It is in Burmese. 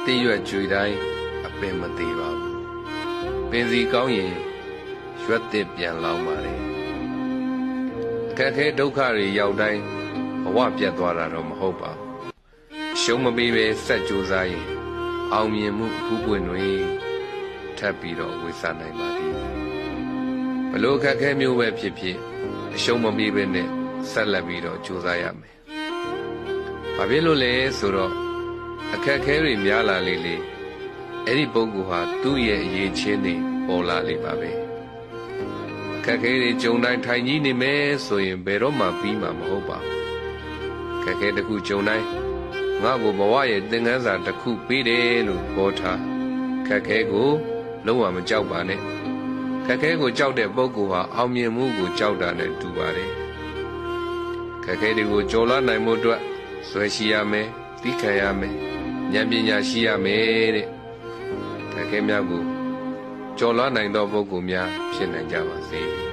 တိရွက်ကြွေတိုင်းအပင်မသေးပါဘူးပင်စီကောင်းရင်ရွက်သစ်ပြန်လောင်းပါလေအခက်ခဲဒုက္ခတွေရောက်တိုင်းဘဝပြတ်သွားတာတော့မဟုတ်ပါဘူးရှုံးမပေးပဲဆက်ကြိုးစားရင်အောင်မြင်မှုအခုပွင့်တွေထပ်ပြီးတော့ဝေစားနိုင်ပါသည်ဘလို့အခက်ခဲမျိုးပဲဖြစ်ဖြစ်အရှုံးမပေးပဲနဲ့ဆက်လက်ပြီးတော့ကြိုးစားရမယ်ဘာဖြစ်လို့လဲဆိုတော့အခက်ခဲတွေများလာလေလေအဲ့ဒီပုဂ္ဂိုလ်ဟာသူ့ရဲ့အရေးချင်းတွေပေါ်လာလေပါပဲအခက်ခဲတွေကြုံတိုင်းထိုင်ကြီးနေမယ်ဆိုရင်ဘယ်တော့မှပြီးမှာမဟုတ်ပါဘူးအခက်ခဲတစ်ခုကြုံတိုင်းငါ့ကိုဘဝရဲ့သင်ခန်းစာတစ်ခုပေးတယ်လို့ပြောထားခက်ခဲကိုလုံးဝမကြောက်ပါနဲ့ခက်ခဲကိုကြောက်တဲ့ပုဂ္ဂိုလ်ဟာအောင်မြင်မှုကိုကြောက်တာနဲ့တူပါတယ်ခက်ခဲတွေကိုကျော်လွှားနိုင်မှုအတွက်ဆွဲရှိရမယ်သိခံရမယ်ဉာဏ်ပညာရှိရမယ်တဲ့ခက်ခဲများကိုကျော်လွှားနိုင်သောပုဂ္ဂိုလ်များဖြစ်နိုင်ကြပါစေ